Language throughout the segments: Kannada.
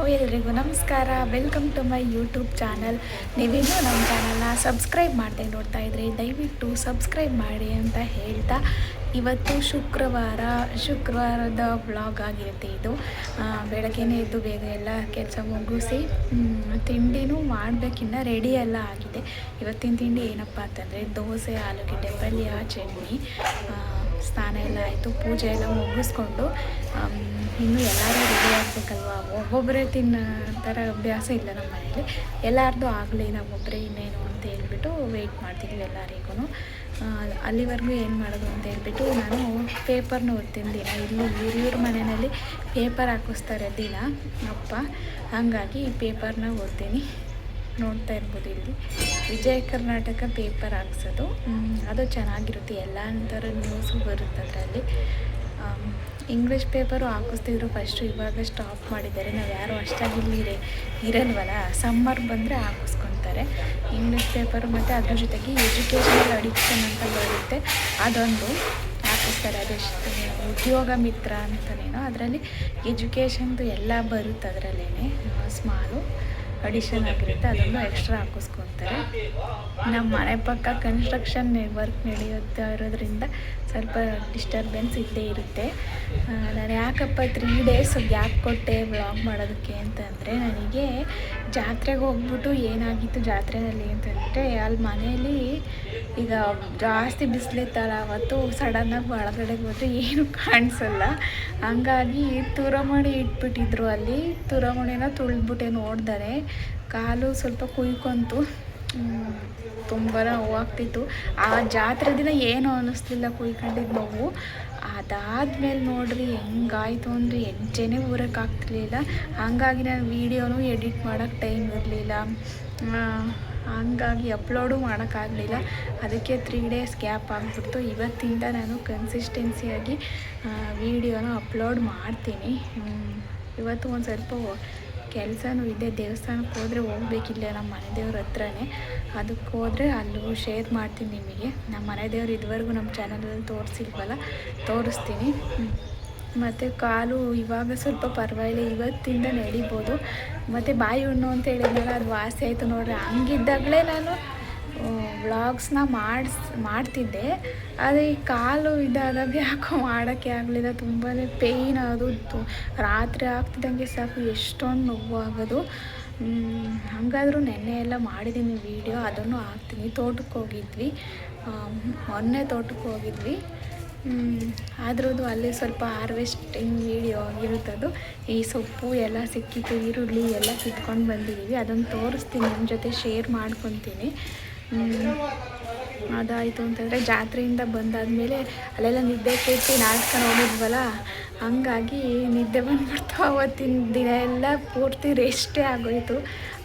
ಎಲ್ರಿಗೂ ನಮಸ್ಕಾರ. Welcome to my YouTube channel. ನೀವಿನ್ನೂ ನಮ್ಮ ಚಾನಲ್ನ ಸಬ್ಸ್ಕ್ರೈಬ್ ಮಾಡದೆ ನೋಡ್ತಾ ಇದ್ರಿ, ದಯವಿಟ್ಟು ಸಬ್ಸ್ಕ್ರೈಬ್ ಮಾಡಿ ಅಂತ ಹೇಳ್ತಾ, ಇವತ್ತು ಶುಕ್ರವಾರದ ವ್ಲಾಗ್ ಆಗಿರುತ್ತೆ ಇದು. ಬೆಳಗ್ಗೆನೇ ಎದ್ದು ಬೇಗ ಎಲ್ಲ ಕೆಲಸ ಮುಗಿಸಿ ತಿಂಡಿನೂ ಮಾಡಬೇಕಿನ್ನ ರೆಡಿ ಎಲ್ಲ ಆಗಿದೆ. ಇವತ್ತಿನ ತಿಂಡಿ ಏನಪ್ಪ ಅಂತಂದರೆ ದೋಸೆ, ಆಲೂಗೆಡ್ಡೆ ಪಲ್ಯ, ಚಟ್ನಿ. ಸ್ನಾನ ಎಲ್ಲ ಆಯಿತು, ಪೂಜೆ ಎಲ್ಲ ಮುಗಿಸ್ಕೊಂಡು ಇನ್ನೂ ಎಲ್ಲರೂ ರೆಡಿ ಆಗಬೇಕಲ್ವ. ಒಬ್ಬೊಬ್ಬರೇ ತಿನ್ನೋ ಥರ ಅಭ್ಯಾಸ ಇಲ್ಲ ನಮ್ಮ ಮನೇಲಿ. ಎಲ್ಲರದ್ದು ಆಗಲಿ, ನಾವೊಬ್ಬರೇ ಇನ್ನೇನು ಅಂತ ಹೇಳ್ಬಿಟ್ಟು ವೆಯ್ಟ್ ಮಾಡ್ತಿದ್ವಿ ಎಲ್ಲರಿಗೂ. ಅಲ್ಲಿವರೆಗೂ ಏನು ಮಾಡೋದು ಅಂತ ಹೇಳ್ಬಿಟ್ಟು ನಾನು ಪೇಪರ್ನ ಓದ್ತೀನಿ ದಿನ. ಇಲ್ಲಿ ಇವ್ರ ಮನೆಯಲ್ಲಿ ಪೇಪರ್ ಹಾಕಿಸ್ತಾರೆ ದಿನ ಅಪ್ಪ, ಹಾಗಾಗಿ ಈ ಪೇಪರ್ನ ಓದ್ತೀನಿ. ನೋಡ್ತಾ ಇರ್ಬೋದು, ಇಲ್ಲಿ ವಿಜಯ ಕರ್ನಾಟಕ ಪೇಪರ್ ಹಾಕ್ಸೋದು. ಅದು ಚೆನ್ನಾಗಿರುತ್ತೆ, ಎಲ್ಲ ಥರ ನ್ಯೂಸು ಬರುತ್ತೆ ಅದರಲ್ಲಿ. ಇಂಗ್ಲೀಷ್ ಪೇಪರು ಹಾಕಿಸ್ತಿದ್ರು ಫಸ್ಟು, ಇವಾಗ ಸ್ಟಾಪ್ ಮಾಡಿದ್ದಾರೆ. ನಾವು ಯಾರು ಅಷ್ಟಾಗಿ ಇಲ್ಲಿ ಇರಲ್ವಲ್ಲ, ಸಮ್ಮರ್ ಬಂದರೆ ಹಾಕಿಸ್ಕೊತಾರೆ ಇಂಗ್ಲೀಷ್ ಪೇಪರು. ಮತ್ತು ಅದ್ರ ಜೊತೆಗೆ ಎಜುಕೇಷನಲ್ ಅಡಿಕ್ಷನ್ ಅಂತ ಬರುತ್ತೆ, ಅದೊಂದು ಹಾಕಿಸ್ತಾರೆ. ಅದೆಷ್ಟು ಉದ್ಯೋಗ ಮಿತ್ರ ಅಂತನೇನೋ, ಅದರಲ್ಲಿ ಎಜುಕೇಷನ್ದು ಎಲ್ಲ ಬರುತ್ತೆ ಅದರಲ್ಲೇ. ಸ್ಮಾಲು ಅಡಿಷನ್ ಆಗಿರುತ್ತೆ, ಅದನ್ನು ಎಕ್ಸ್ಟ್ರಾ ಹಾಕಿಸ್ಕೊತಾರೆ. ನಮ್ಮ ಮನೆ ಪಕ್ಕ ಕನ್ಸ್ಟ್ರಕ್ಷನ್ ವರ್ಕ್ ನಡೆಯುತ್ತಾ ಇರೋದ್ರಿಂದ ಸ್ವಲ್ಪ ಡಿಸ್ಟರ್ಬೆನ್ಸ್ ಇದ್ದೇ ಇರುತ್ತೆ. ನಾನು ಯಾಕಪ್ಪ 3 days ಗ್ಯಾಪ್ ಕೊಟ್ಟೆ ವ್ಲಾಗ್ ಮಾಡೋದಕ್ಕೆ ಅಂತಂದರೆ, ನನಗೆ ಜಾತ್ರೆಗೆ ಹೋಗ್ಬಿಟ್ಟು ಏನಾಗಿತ್ತು ಜಾತ್ರೆಯಲ್ಲಿ ಅಂತಂದರೆ, ಅಲ್ಲಿ ಮನೆಯಲ್ಲಿ ಈಗ ಜಾಸ್ತಿ ಬಿಸಿಲಿತ್ತಲ್ಲ, ಅವತ್ತು ಸಡನ್ನಾಗಿ ಒಳಗಡೆಗೆ ಹೋದರೆ ಏನು ಕಾಣಿಸಲ್ಲ. ಹಂಗಾಗಿ ತುರಮಣಿ ಇಟ್ಬಿಟ್ಟಿದ್ರು ಅಲ್ಲಿ. ತುರಮಣಿನ ತುಳಿದ್ಬಿಟ್ಟೆ ನೋಡ್ದಾರೆ, ಕಾಲು ಸ್ವಲ್ಪ ಕುಯ್ಕೊಂತು, ತುಂಬ ನೋವಾಗ್ತಿತ್ತು. ಆ ಜಾತ್ರೆ ದಿನ ಏನು ಅನ್ನಿಸ್ಲಿಲ್ಲ ಕುಯ್ಕೊಂಡಿದ್ದು ನೋವು. ಅದಾದಮೇಲೆ ನೋಡ್ರಿ ಹೆಂಗಾಯಿತು ಅಂದರೆ ಹೆಜ್ಜೆನೇ ಊರೋಕ್ಕಾಗ್ತಿರ್ಲಿಲ್ಲ. ಹಾಗಾಗಿ ನಾನು ವೀಡಿಯೋನೂ ಎಡಿಟ್ ಮಾಡೋಕ್ಕೆ ಟೈಮ್ ಇರಲಿಲ್ಲ, ಹಂಗಾಗಿ ಅಪ್ಲೋಡು ಮಾಡೋಕ್ಕಾಗಲಿಲ್ಲ. ಅದಕ್ಕೆ 3 days ಗ್ಯಾಪ್ ಆಗಿಬಿಡ್ತು. ಇವತ್ತಿಂದ ನಾನು ಕನ್ಸಿಸ್ಟೆನ್ಸಿಯಾಗಿ ವೀಡಿಯೋನ ಅಪ್ಲೋಡ್ ಮಾಡ್ತೀನಿ. ಇವತ್ತು ಒಂದು ಸ್ವಲ್ಪ ಕೆಲಸನೂ ಇದೆ, ದೇವಸ್ಥಾನಕ್ಕೆ ಹೋದರೆ ಹೋಗ್ಬೇಕಿಲ್ಲ, ನಮ್ಮ ಮನೆ ದೇವ್ರ ಹತ್ರನೇ. ಅದಕ್ಕೆ ಹೋದರೆ ಅಲ್ಲೂ ಶೇರ್ ಮಾಡ್ತೀನಿ ನಿಮಗೆ. ನಮ್ಮ ಮನೆ ದೇವ್ರು ಇದುವರೆಗೂ ನಮ್ಮ ಚಾನಲಲ್ಲಿ ತೋರಿಸಿಲ್ವಲ್ಲ, ತೋರಿಸ್ತೀನಿ. ಮತ್ತು ಕಾಲು ಇವಾಗ ಸ್ವಲ್ಪ ಪರವಾಗಿಲ್ಲ, ಇವತ್ತಿಂದ ನಡಿಬೋದು. ಮತ್ತು ಬಾಯಿ ಹುಣ್ಣು ಅಂತ ಹೇಳಿದ್ನಲ್ಲ, ಅದು ವಾಸಿ ಆಯಿತು ನೋಡ್ರಿ. ಹಂಗಿದ್ದಾಗಲೇ ನಾನು ವ್ಲಾಗ್ಸ್ನ ಮಾಡ್ತಿದ್ದೆ. ಆದರೆ ಈ ಕಾಲು ಇದಾದಾಗ ಯಾಕೋ ಮಾಡೋಕ್ಕೆ ಆಗಲಿಲ್ಲ, ತುಂಬಾ ಪೇಯ್ನ್ ಆಗೋದು. ರಾತ್ರಿ ಆಗ್ತಿದ್ದಂಗೆ ಸಾಕು ಎಷ್ಟೊಂದು ನೋವು ಆಗೋದು. ಹಾಗಾದರೂ ನೆನ್ನೆ ಎಲ್ಲ ಮಾಡಿದ್ದೀನಿ ವೀಡಿಯೋ, ಅದನ್ನು ಹಾಕ್ತೀನಿ. ತೋಟಕ್ಕೆ ಹೋಗಿದ್ವಿ, ಮೊನ್ನೆ ತೋಟಕ್ಕೆ ಹೋಗಿದ್ವಿ. ಅದ್ರದ್ದು ಅಲ್ಲಿ ಸ್ವಲ್ಪ ಹಾರ್ವೆಸ್ಟಿಂಗ್ ವೀಡಿಯೋ ಆಗಿರುತ್ತದು. ಈ ಸೊಪ್ಪು ಎಲ್ಲ ಸಿಕ್ಕಿತ್ತು, ಈರುಳ್ಳಿ ಎಲ್ಲ ಕಿತ್ಕೊಂಡು ಬಂದಿದ್ದೀವಿ, ಅದನ್ನು ತೋರಿಸ್ತೀನಿ, ನಿಮ್ಮ ಜೊತೆ ಶೇರ್ ಮಾಡ್ಕೊತೀನಿ. ಅದಾಯಿತು ಅಂತಂದರೆ, ಜಾತ್ರೆಯಿಂದ ಬಂದಾದಮೇಲೆ ಅಲ್ಲೆಲ್ಲ ನಿದ್ದೆ ಕೆಟ್ಟು ನಾಟಕ ನೋಡಿದ್ವಲ್ಲ, ಹಂಗಾಗಿ ನಿದ್ದೆ ಬಂದ್ಬಿಡ್ತು. ಅವತ್ತಿನ ದಿನ ಎಲ್ಲ ಪೂರ್ತಿ ರೆಸ್ಟೇ ಆಗೋಯಿತು.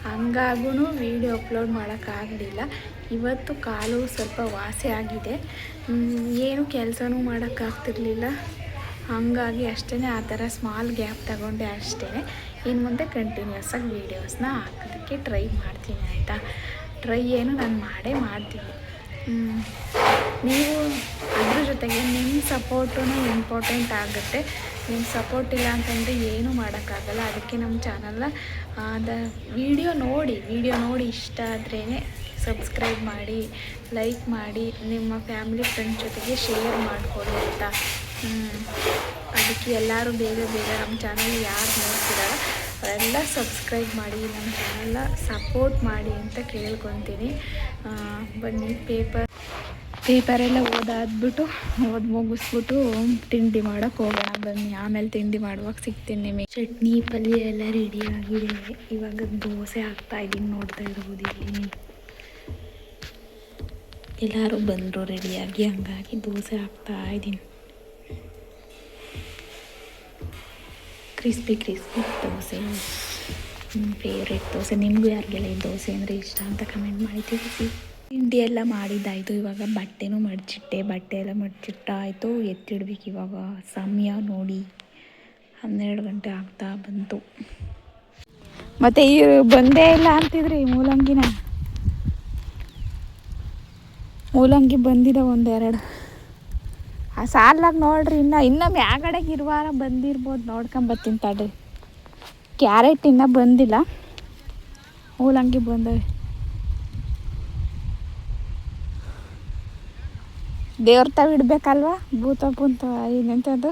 ಹಂಗಾಗೂ ವೀಡಿಯೋ ಅಪ್ಲೋಡ್ ಮಾಡೋಕ್ಕಾಗಲಿಲ್ಲ. ಇವತ್ತು ಕಾಲು ಸ್ವಲ್ಪ ವಾಸಿ ಆಗಿದೆ, ಏನು ಕೆಲಸನೂ ಮಾಡೋಕ್ಕಾಗ್ತಿರ್ಲಿಲ್ಲ. ಹಾಗಾಗಿ ಅಷ್ಟೇ, ಆ ಥರ ಸ್ಮಾಲ್ ಗ್ಯಾಪ್ ತಗೊಂಡೆ ಅಷ್ಟೇ. ಇನ್ನು ಮುಂದೆ ಕಂಟಿನ್ಯೂಸ್ ಆಗಿ ವೀಡಿಯೋಸ್ನ ಹಾಕೋದಕ್ಕೆ ಟ್ರೈ ಮಾಡ್ತೀನಿ, ಆಯಿತಾ. ಟ್ರೈ ಏನು ನಾನು ಮಾಡ್ತೀನಿ. ನೀವು ಅದ್ರ ಜೊತೆಗೆ ನಿಮ್ಮ ಸಪೋರ್ಟೂ ಇಂಪಾರ್ಟೆಂಟ್ ಆಗುತ್ತೆ. ನಿಮ್ಮ ಸಪೋರ್ಟ್ ಇಲ್ಲ ಅಂತಂದರೆ ಏನೂ ಮಾಡೋಕ್ಕಾಗಲ್ಲ. ಅದಕ್ಕೆ ನಮ್ಮ ಚಾನಲ್ನ ವಿಡಿಯೋ ನೋಡಿ ಇಷ್ಟ ಆದ್ರೇ ಸಬ್ಸ್ಕ್ರೈಬ್ ಮಾಡಿ, ಲೈಕ್ ಮಾಡಿ, ನಿಮ್ಮ ಫ್ಯಾಮಿಲಿ ಫ್ರೆಂಡ್ಸ್ ಜೊತೆಗೆ ಶೇರ್ ಮಾಡಿಕೊಡಿ ಆಯಿತಾ. ಅದಕ್ಕೆ ಎಲ್ಲರೂ ಬೇಗ ನಮ್ಮ ಚಾನಲ್ ಯಾರು ನೋಡ್ತಿರಲ್ಲ ಅವರೆಲ್ಲ ಸಬ್ಸ್ಕ್ರೈಬ್ ಮಾಡಿ, ನಮ್ಮ ಚಾನಲ್ನ ಸಪೋರ್ಟ್ ಮಾಡಿ ಅಂತ ಕೇಳ್ಕೊತೀನಿ. ಬನ್ನಿ, ಪೇಪರೆಲ್ಲ ಓದಿ ಮುಗಿಸ್ಬಿಟ್ಟು ತಿಂಡಿ ಮಾಡೋಕ್ಕೆ ಹೋಗೋಣ ಬನ್ನಿ. ಆಮೇಲೆ ತಿಂಡಿ ಮಾಡುವಾಗ ಸಿಗ್ತೀನಿ ನಿಮಗೆ. ಚಟ್ನಿ ಪಲ್ಯ ಎಲ್ಲ ರೆಡಿ ಆಗಿದೆ. ಇವಾಗ ದೋಸೆ ಹಾಕ್ತಾಯಿದ್ದೀನಿ, ನೋಡ್ತಾ ಇರ್ಬೋದು ಇಲ್ಲಿ. ಎಲ್ಲರೂ ಬಂದರು ರೆಡಿಯಾಗಿ, ಹಂಗಾಗಿ ದೋಸೆ ಹಾಕ್ತಾಯಿದ್ದೀನಿ. Crispy dosa favourite dosa. ನಿಮಗೂ ಯಾರಿಗೆಲ್ಲ ಈ ದೋಸೆ ಅಂದರೆ ಇಷ್ಟ ಅಂತ ಕಮೆಂಟ್ ಮಾಡಿ ತಿಳಿಸಿ. ತಿಂಡಿ ಎಲ್ಲ ಮಾಡಿದ್ದಾಯಿತು. ಇವಾಗ ಬಟ್ಟೆನೂ ಮಡಚಿಟ್ಟೆ, ಬಟ್ಟೆ ಎಲ್ಲ ಮಡಚಿಟ್ಟಾಯಿತು. ಎತ್ತಿಡ್ಬೇಕು ಇವಾಗ. ಸಮಯ ನೋಡಿ 12 ಗಂಟೆ ಆಗ್ತಾ ಬಂತು. ಮತ್ತು ಈ ಬಂದೇ ಇಲ್ಲ ಅಂತಿದ್ರಿ ಮೂಲಂಗಿ ಬಂದಿದೆ ಒಂದೆರಡು. ಆ ಸಾಲಾಗಿ ನೋಡ್ರಿ, ಇನ್ನು ಮ್ಯಾಗಡೆಗೆ ಇರುವಾರ ಬಂದಿರ್ಬೋದು, ನೋಡ್ಕೊಂಬತ್ತೀನಿ ತಡ್ರಿ. ಕ್ಯಾರೆಟ್ ಇನ್ನೂ ಬಂದಿಲ್ಲ, ಮೂಲಂಗಿ ಬಂದವೆ. ದೇವ್ರ ತಾವು ಇಡಬೇಕಲ್ವ, ಭೂತ ಪೂಂತ ಇನ್ನೆಂಥದ್ದು.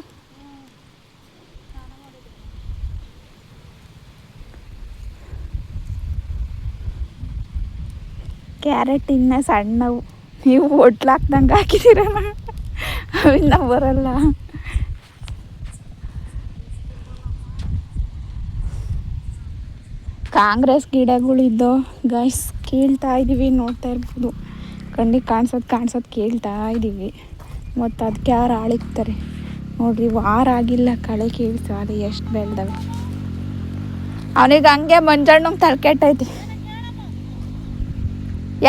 ಕ್ಯಾರೆಟ್ ಇನ್ನೂ ಸಣ್ಣವು, ನೀವು ಒಟ್ಲಾಕ್ದಂಗೆ ಹಾಕಿದ್ದೀರಲ್ಲ, ಅವಿನ್ನ ಬರಲ್ಲ. ಕಾಂಗ್ರೆಸ್ ಗಿಡಗಳಿದ್ದೋ ಗೈಸ್, ಕೀಳ್ತಾ ಇದ್ದೀವಿ, ನೋಡ್ತಾ ಇರ್ಬೋದು. ಕಣ್ಣಿಗೆ ಕಾಣಿಸೋದು ಕೇಳ್ತಾ ಇದ್ದೀವಿ. ಮತ್ತು ಅದಕ್ಕೆ ಯಾರು ಆಳಿಕ್ತಾರೆ ನೋಡ್ರಿ, ವಾರ ಆಗಿಲ್ಲ ಕಳೆ ಕೀಳ್ತು, ಅದು ಎಷ್ಟು ಬೆಳೆದವೆ. ಅವನಿಗೆ ಹಂಗೆ ಮಂಜಣ್ಣಂಗೆ ತಲೆ ಕೆಟ್ಟೈತಿ.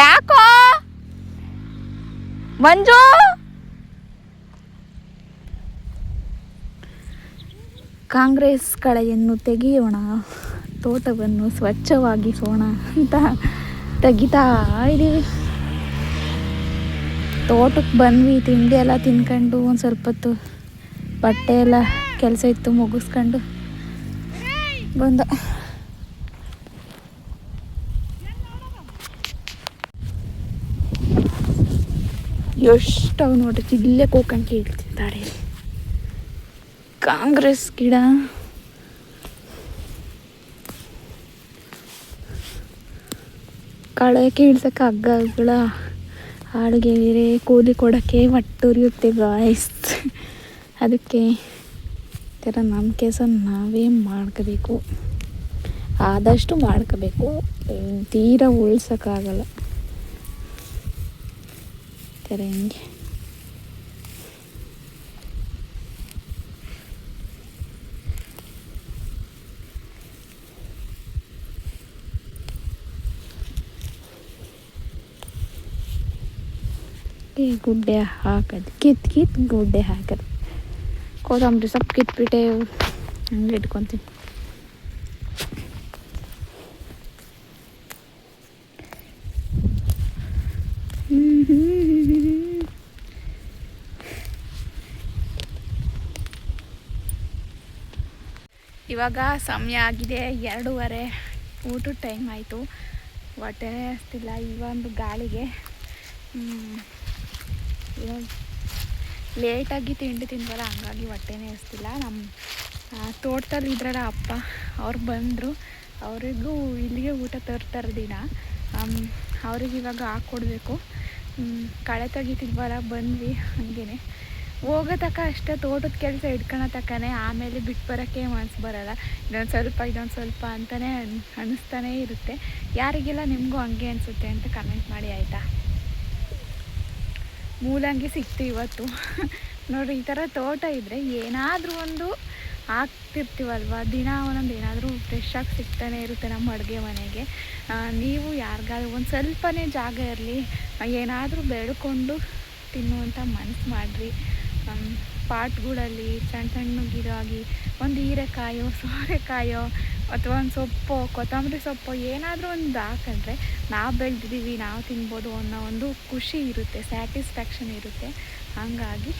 ಯಾಕೋ ಮಂಜು, ಕಾಂಗ್ರೆಸ್ ಕಳೆಯನ್ನು ತೆಗೆಯೋಣ, ತೋಟವನ್ನು ಸ್ವಚ್ಛವಾಗಿಸೋಣ ಅಂತ ತೆಗಿತಾ ಇದ್ದೀವಿ. ತೋಟಕ್ಕೆ ಬಂದ್ವಿ, ತಿಂಡಿ ಎಲ್ಲ ತಿನ್ಕೊಂಡು ಒಂದು ಸ್ವಲ್ಪ ಹೊತ್ತು ಬಟ್ಟೆ ಎಲ್ಲ ಕೆಲಸ ಇತ್ತು ಮುಗಿಸ್ಕೊಂಡು ಬಂದ. ಎಷ್ಟವು ನೋಡ್ರಿ, ಇಲ್ಲೇ ಕೂಕಂಡು ಕೇಳ್ತಿದ್ದಾರೆ. ಕಾಂಗ್ರೆಸ್ ಗಿಡ ಕಳೆ ಕೀಳ್ಸಕ್ಕೆ ಹಗ್ಗಗಳ ಹಾಳಿಗೆ ಕೂಲಿ ಕೊಡೋಕ್ಕೆ ಒಟ್ಟುರಿಯುತ್ತೆ ಗಾಯ್ಸ್. ಅದಕ್ಕೆ ಥರ ನಮ್ಮ ಕೆಲಸ ನಾವೇ ಮಾಡ್ಕೋಬೇಕು, ಆದಷ್ಟು ಮಾಡ್ಕೋಬೇಕು, ತೀರಾ ಉಳ್ಸೋಕ್ಕಾಗಲ್ಲ. ಥರ ಹಿಂಗೆ ಗುಡ್ಡೆ ಹಾಕೋದು, ಕಿತ್ತು ಗುಡ್ಡೆ ಹಾಕೋದು. ಕೊತ್ತಂಬರಿ ಸೊಪ್ಪು ಕಿತ್ಬಿಟ್ಟೆ ಹಂಗೆ ಇಟ್ಕೊತೀನಿ. ಇವಾಗ ಸಮಯ ಆಗಿದೆ 2:30, ಊಟದ ಟೈಮ್ ಆಯಿತು. ಹೊಟ್ಟೆನೇ ಹಸ್ತಿಲ್ಲ ಈ ಒಂದು ಗಾಳಿಗೆ. ಇವಾಗ ಲೇಟಾಗಿ ತಿಂಡಿ ತಿಂದ್ವಲ್ಲ, ಹಂಗಾಗಿ ಹೊಟ್ಟೆನೇ ಹಸ್ತಿಲ್ಲ. ನಮ್ಮ ತೋಟದಲ್ಲಿ ಇದ್ರಲ್ಲ ಅಪ್ಪ, ಅವ್ರು ಬಂದರು. ಅವರಿಗೂ ಇಲ್ಲಿಗೆ ಊಟ ತರ್ತಾರೆ ದಿನ. ಅವ್ರಿಗೆ ಇವಾಗ ಹಾಕ್ಕೊಡ್ಬೇಕು. ಕಳೆ ತೆಗಿತಿದ್ವಲ್ಲ, ಬಂದ್ವಿ. ಹಾಗೇ ಹೋಗೋ ತಕ್ಕ ಅಷ್ಟೇ ತೋಟದ ಕೆಲಸ ಹಿಡ್ಕೊಳೋ ತಕ್ಕನೇ, ಆಮೇಲೆ ಬಿಟ್ಟು ಬರೋಕ್ಕೆ ಮನಸ್ಸು ಬರೋಲ್ಲ. ಇದೊಂದು ಸ್ವಲ್ಪ ಅಂತಲೇ ಅನ್ನಿಸ್ತಾನೇ ಇರುತ್ತೆ. ಯಾರಿಗೆಲ್ಲ ನಿಮಗೂ ಹಂಗೆ ಅನಿಸುತ್ತೆ ಅಂತ ಕಮೆಂಟ್ ಮಾಡಿ ಆಯಿತಾ. ಮೂಲಂಗಿ ಸಿಕ್ತು ಇವತ್ತು. ನೋಡಿರಿ, ಈ ಥರ ತೋಟ ಇದ್ದರೆ ಏನಾದರೂ ಒಂದು ಹಾಕ್ತಿರ್ತೀವಲ್ವ, ದಿನ ಒಂದೊಂದು ಏನಾದರೂ ಫ್ರೆಶ್ಶಾಗಿ ಸಿಗ್ತಾನೆ ಇರುತ್ತೆ ನಮ್ಮ ಅಡುಗೆ ಮನೆಗೆ. ನೀವು ಯಾರಿಗಾದ್ರೂ ಒಂದು ಸ್ವಲ್ಪನೇ ಜಾಗ ಇರಲಿ, ಏನಾದರೂ ಬೆಳ್ಕೊಂಡು ತಿನ್ನುವಂಥ ಮನಸ್ಸು ಮಾಡಿರಿ. ಪಾಟ್ಗಳಲ್ಲಿ ಸಣ್ಣ ಸಣ್ಣ ಗಿಡ ಆಗಿ ಒಂದು ಹೀರೆಕಾಯೋ ಸೋರೆಕಾಯೋ ಅಥವಾ ಒಂದು ಸೊಪ್ಪು, ಕೊತ್ತಂಬರಿ ಸೊಪ್ಪು ಏನಾದರೂ ಒಂದು ಹಾಕಿದ್ರೆ ನಾವು ಬೆಳೆದಿದ್ದೀವಿ, ನಾವು ತಿನ್ಬೋದು ಅನ್ನೋ ಒಂದು ಖುಷಿ ಇರುತ್ತೆ, ಸ್ಯಾಟಿಸ್ಫ್ಯಾಕ್ಷನ್ ಇರುತ್ತೆ. ಹಾಗಾಗಿ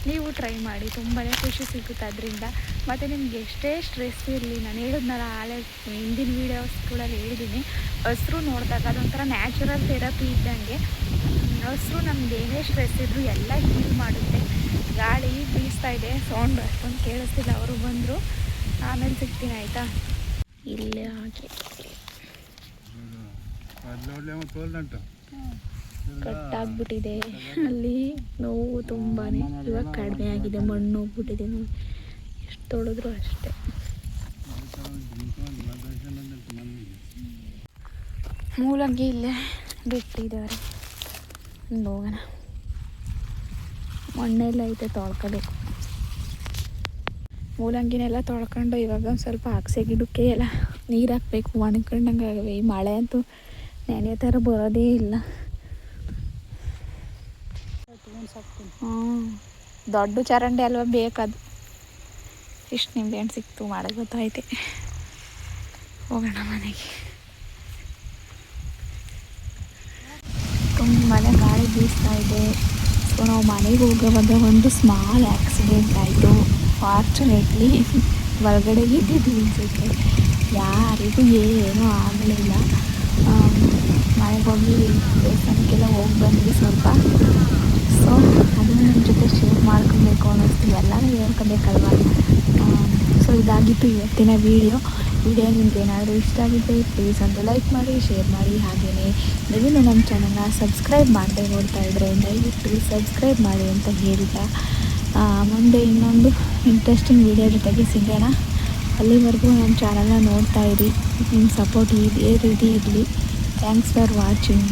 ನೀವು ಟ್ರೈ ಮಾಡಿ, ತುಂಬಾ ಖುಷಿ ಸಿಗುತ್ತೆ ಅದರಿಂದ. ಮತ್ತು ನಿಮ್ಗೆ ಎಷ್ಟೇ ಸ್ಟ್ರೆಸ್ ಇರಲಿ, ನಾನು ಹೇಳಿದ್ನಲ್ಲ ಆಳೆ ಹಿಂದಿನ ವೀಡಿಯೋಸ್ಗಳಲ್ಲಿ ಹೇಳಿದ್ದೀನಿ, ಹಸಿರು ನೋಡಿದಾಗ ಅದೊಂಥರ ನ್ಯಾಚುರಲ್ ಥೆರಪಿ ಇದ್ದಂಗೆ. ಹಸಿರು ನಮ್ಗೆ ಏನೇ ಸ್ಟ್ರೆಸ್ ಇದ್ದರೂ ಎಲ್ಲ ಹೀಲ್ ಮಾಡುತ್ತೆ. ಗಾಳಿ ಬೀಸ್ತಾ ಇದೆ, ಸೌಂಡ್ ಅಷ್ಟೊಂದು ಕೇಳಿಸ್ತಿಲ್ಲ. ಅವರು ಬಂದರು, ಆಮೇಲೆ ಸಿಗ್ತೀನಿ ಆಯಿತಾ. ಇಲ್ಲೇ ಹಾಕಿ ಕಟ್ಟಾಗ್ಬಿಟ್ಟಿದೆ, ಅಲ್ಲಿ ನೋವು ತುಂಬಾ. ಇವಾಗ ಕಡಿಮೆ ಆಗಿದೆ, ಮಣ್ಣು ಹೋಗ್ಬಿಟ್ಟಿದೆ ನೋಡಿ, ಎಷ್ಟು ತೊಳೆದ್ರು ಅಷ್ಟೇ. ಮೂಲಂಗಿ ಇಲ್ಲೇ ಬಿಟ್ಟಿದ್ದಾರೆ, ಹೋಗೋಣ. ಮಣ್ಣೆಲ್ಲ ಐತೆ, ತೊಳ್ಕೋಬೇಕು. ಮೂಲಂಗಿನೆಲ್ಲ ತೊಳ್ಕೊಂಡು ಇವಾಗ ಒಂದು ಸ್ವಲ್ಪ ಅಗಸೆ ಗಿಡಕ್ಕೆ ಎಲ್ಲ ನೀರು ಹಾಕಬೇಕು. ಒಣಕೊಂಡಂಗೆ ಆಗವೆ. ಈ ಮಳೆ ಅಂತೂ ನೆನೆ ಥರ ಬರೋದೇ ಇಲ್ಲ. ದೊಡ್ಡ ಚರಂಡಿ ಅಲ್ವಾ ಬೇಕದು. ಇಷ್ಟು ನಿಂಬೆಹಣ್ಣು ಸಿಕ್ತು, ಮಾಡೋ ಗೊತ್ತೈತೆ. ಹೋಗೋಣ ಮನೆಗೆ. ತುಂಬಾ ಗಾಳಿ ಬೀಸ್ತಾ ಇದೆ. ಸೊ ನಾವು ಮನೆಗೆ ಹೋಗೋವಾಗ ಒಂದು ಸ್ಮಾಲ್ ಆಕ್ಸಿಡೆಂಟ್ ಆಯಿತು. ಫಾರ್ಚುನೇಟ್ಲಿ ಹೊರಗಡೆ ಇದ್ದಿದ್ದು ಅನಿಸುತ್ತೆ. ಯಾರಿಗೂ ಏನೂ ಆಗಲಿಲ್ಲ. ಮನೆಗೆ ಹೋಗಿ ದೇವಸ್ಥಾನಕ್ಕೆಲ್ಲ ಹೋಗಿ ಬಂದ್ವಿ ಸ್ವಲ್ಪ. ಸೊ ಅದನ್ನು ನಿಮ್ಮ ಜೊತೆ ಶೇರ್ ಮಾಡ್ಕೊಬೇಕು ಅನ್ನಿಸ್ತು, ಎಲ್ಲನೂ ಹೇಳ್ಕೊಬೇಕಲ್ವ. ಸೊ ಇದಾಗಿತ್ತು ಇವತ್ತಿನ ವಿಡಿಯೋ ನಿಮ್ಗೆ ಏನಾದರೂ ಇಷ್ಟ ಆಗಿದ್ದರೆ ಪ್ಲೀಸ್ ಒಂದು ಲೈಕ್ ಮಾಡಿ, ಶೇರ್ ಮಾಡಿ. ಹಾಗೆಯೇ ನೀವಿನ್ನೂ ನಮ್ಮ ಚಾನಲ್ನ ಸಬ್ಸ್ಕ್ರೈಬ್ ಮಾಡದೆ ನೋಡ್ತಾ ಇದ್ದರೆ ದಯವಿಟ್ಟು ಸಬ್ಸ್ಕ್ರೈಬ್ ಮಾಡಿ ಅಂತ ಹೇಳ್ತಾ ಮುಂದೆ ಇನ್ನೊಂದು ಇಂಟ್ರೆಸ್ಟಿಂಗ್ ವಿಡಿಯೋ ಜೊತೆಗೆ ಸಿಗೋಣ. ಅಲ್ಲಿವರೆಗೂ ನಮ್ಮ ಚಾನಲ್ನ ನೋಡ್ತಾ ಇರಿ. ನಿಮ್ಮ ಸಪೋರ್ಟ್ ಇದೇ ರೀತಿ ಇರಲಿ. Thanks for watching.